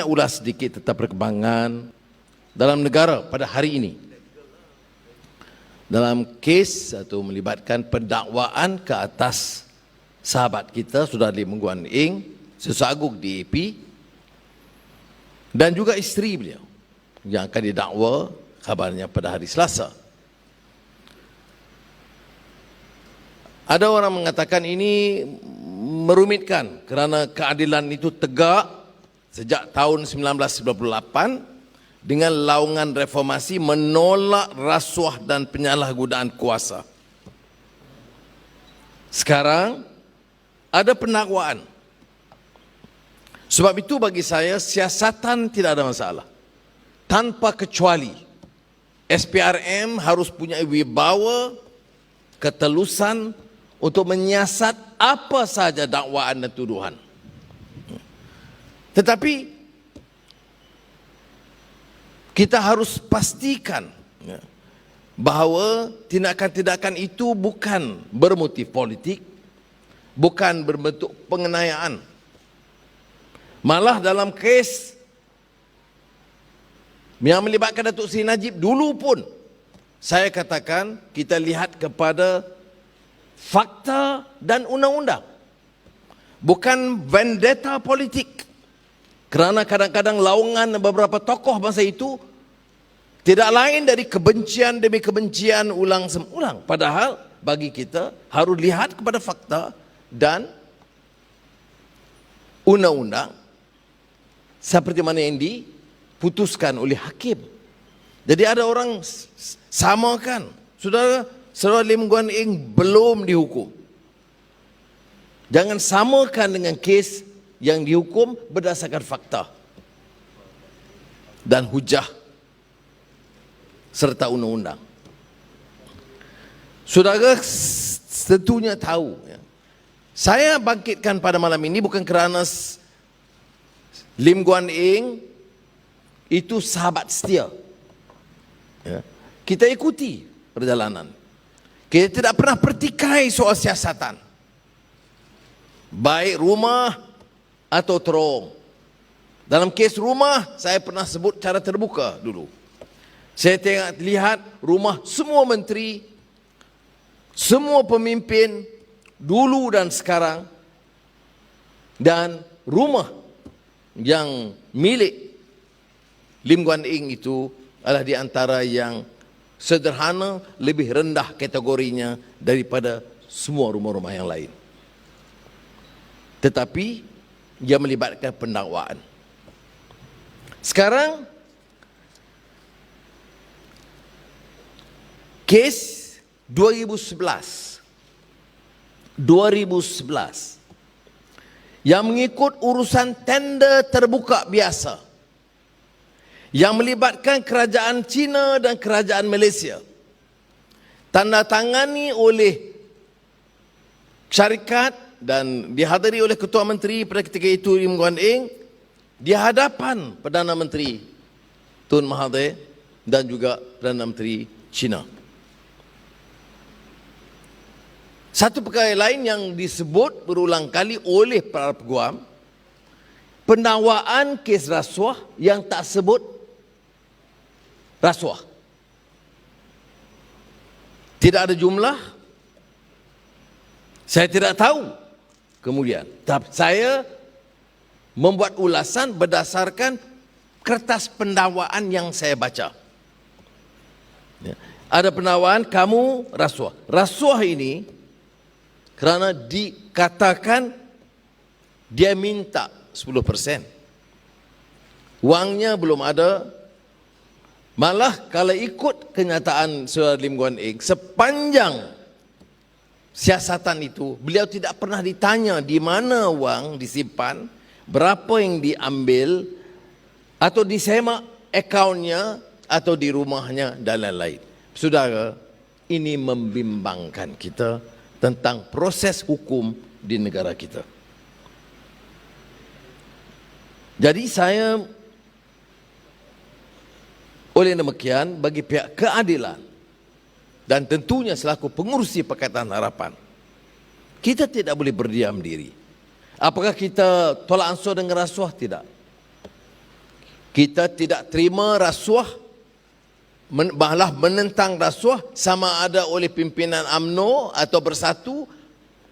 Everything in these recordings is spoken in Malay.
Ulas sedikit tentang perkembangan dalam negara pada hari ini. Dalam kes atau melibatkan pendakwaan ke atas sahabat kita Saudara Lim Guan Eng, sesaguk DAP, dan juga isteri beliau yang akan didakwa kabarnya pada hari Selasa. Ada orang mengatakan ini merumitkan kerana keadilan itu tegak sejak tahun 1998 dengan laungan reformasi menolak rasuah dan penyalahgunaan kuasa. Sekarang ada pendakwaan. Sebab itu bagi saya siasatan tidak ada masalah. Tanpa kecuali SPRM harus punya wibawa, ketelusan untuk menyiasat apa saja dakwaan dan tuduhan. Tetapi kita harus pastikan bahawa tindakan-tindakan itu bukan bermotif politik, bukan berbentuk penganiayaan. Malah dalam kes yang melibatkan Datuk Seri Najib dulu pun, saya katakan kita lihat kepada fakta dan undang-undang, bukan vendetta politik. Kerana kadang-kadang laungan beberapa tokoh bangsa itu tidak lain dari kebencian demi kebencian ulang-ulang. Padahal bagi kita harus lihat kepada fakta dan undang-undang seperti mana yang diputuskan oleh hakim. Jadi ada orang samakan, Saudara Lim Guan Eng belum dihukum. Jangan samakan dengan kes yang dihukum berdasarkan fakta dan hujah serta undang-undang. Saudara tentunya tahu, saya bangkitkan pada malam ini bukan kerana Lim Guan Eng itu sahabat setia. Kita ikuti perjalanan. Kita tidak pernah pertikai soal siasatan, baik rumah atau terong. Dalam kes rumah, saya pernah sebut cara terbuka dulu. Saya lihat rumah semua menteri, semua pemimpin dulu dan sekarang, dan rumah yang milik Lim Guan Eng itu adalah di antara yang sederhana, lebih rendah kategorinya daripada semua rumah-rumah yang lain. Tetapi dia melibatkan pendakwaan. Sekarang kes 2011 yang mengikut urusan tender terbuka biasa yang melibatkan kerajaan China dan kerajaan Malaysia, tanda tangani oleh syarikat dan dihadiri oleh Ketua Menteri pada ketika itu Lim Guan Eng di hadapan Perdana Menteri Tun Mahathir dan juga Perdana Menteri China. Satu perkara lain yang disebut berulang kali oleh para peguam, pendakwaan kes rasuah yang tak sebut rasuah. Tidak ada jumlah, saya tidak tahu. Kemudian, saya membuat ulasan berdasarkan kertas pendakwaan yang saya baca. Ada pendakwaan kamu rasuah. Rasuah ini kerana dikatakan dia minta 10%. Wangnya belum ada. Malah kalau ikut kenyataan Saudara Lim Guan Eng, sepanjang siasatan itu, beliau tidak pernah ditanya di mana wang disimpan, berapa yang diambil, atau disemak akaunnya, atau di rumahnya, dan lain-lain. Saudara, ini membimbangkan kita tentang proses hukum di negara kita. Jadi saya, oleh demikian, bagi pihak keadilan, dan tentunya selaku pengurusi Pakatan Harapan, kita tidak boleh berdiam diri. Apakah kita tolak ansur dengan rasuah? Tidak. Kita tidak terima rasuah, malah menentang rasuah, sama ada oleh pimpinan UMNO atau Bersatu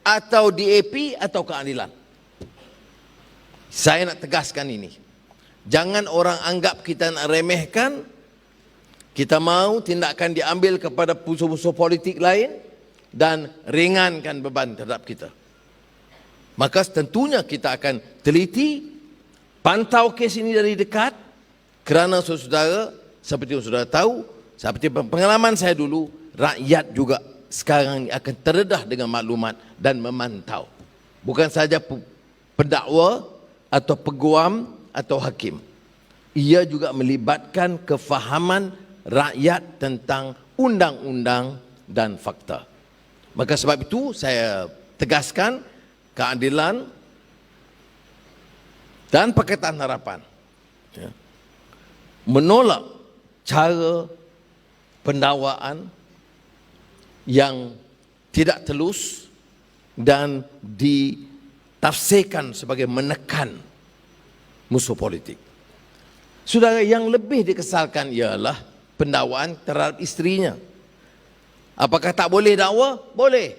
atau DAP atau Keadilan. Saya nak tegaskan ini. Jangan orang anggap kita nak remehkan. Kita mahu tindakan diambil kepada musuh-musuh politik lain dan ringankan beban terhadap kita. Maka tentunya kita akan teliti, pantau kes ini dari dekat, kerana saudara, seperti yang saudara tahu, seperti pengalaman saya dulu, rakyat juga sekarang ini akan terdedah dengan maklumat dan memantau. Bukan saja pendakwa atau peguam atau hakim. Ia juga melibatkan kefahaman rakyat tentang undang-undang dan fakta. Maka sebab itu saya tegaskan keadilan dan Pakatan Harapan menolak cara pendakwaan yang tidak telus dan ditafsirkan sebagai menekan musuh politik. Saudara, yang lebih dikesalkan ialah pendakwaan terhadap isterinya. Apakah tak boleh dakwa? Boleh.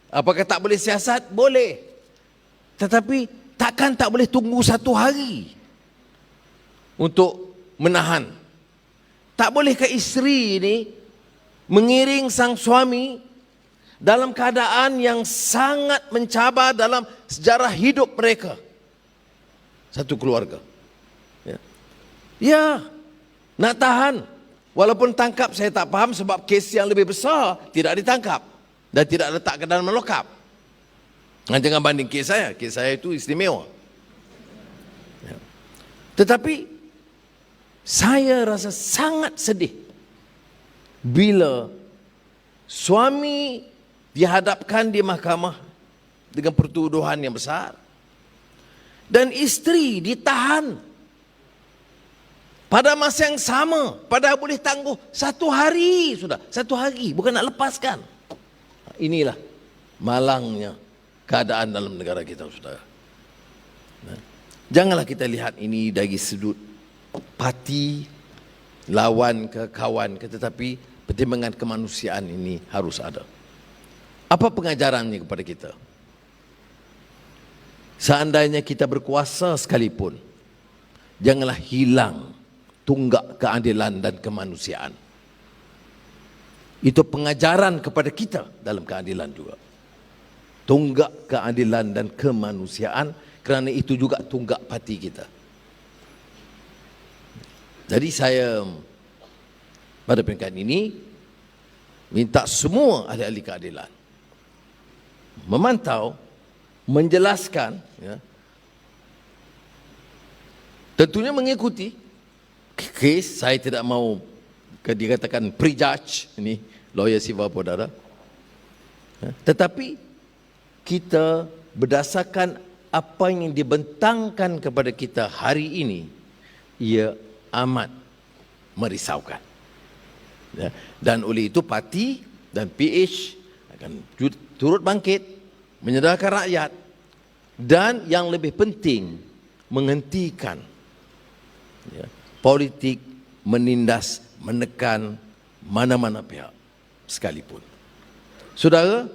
Apakah tak boleh siasat? Boleh. Tetapi takkan tak boleh tunggu 1 hari untuk menahan. Tak bolehkah isteri ini mengiring sang suami dalam keadaan yang sangat mencabar dalam sejarah hidup mereka, satu keluarga? Ya, nak tahan. Walaupun tangkap, saya tak faham sebab kes yang lebih besar tidak ditangkap dan tidak letak ke dalam lokap. Jangan banding kes saya itu istimewa. Tetapi saya rasa sangat sedih bila suami dihadapkan di mahkamah dengan pertuduhan yang besar dan isteri ditahan pada masa yang sama, padahal boleh tangguh 1 hari sudah, 1 hari, bukan nak lepaskan. Inilah malangnya keadaan dalam negara kita, saudara. Janganlah kita lihat ini dari sudut parti, lawan ke kawan ke, tetapi pertimbangan kemanusiaan ini harus ada. Apa pengajarannya kepada kita? Seandainya kita berkuasa sekalipun, janganlah hilang tunggak keadilan dan kemanusiaan. Itu pengajaran kepada kita dalam keadilan juga. Tunggak keadilan dan kemanusiaan, kerana itu juga tunggak parti kita. Jadi saya pada peringkat ini minta semua ahli-ahli keadilan memantau, menjelaskan, tentunya mengikuti kes. Saya tidak mau dikatakan prejudge, ini lawyer civil perdana, tetapi kita berdasarkan apa yang dibentangkan kepada kita hari ini, ia amat merisaukan. Dan oleh itu parti dan PH akan turut bangkit, menyedarkan rakyat, dan yang lebih penting menghentikan politik menindas, menekan mana-mana pihak sekalipun. Saudara,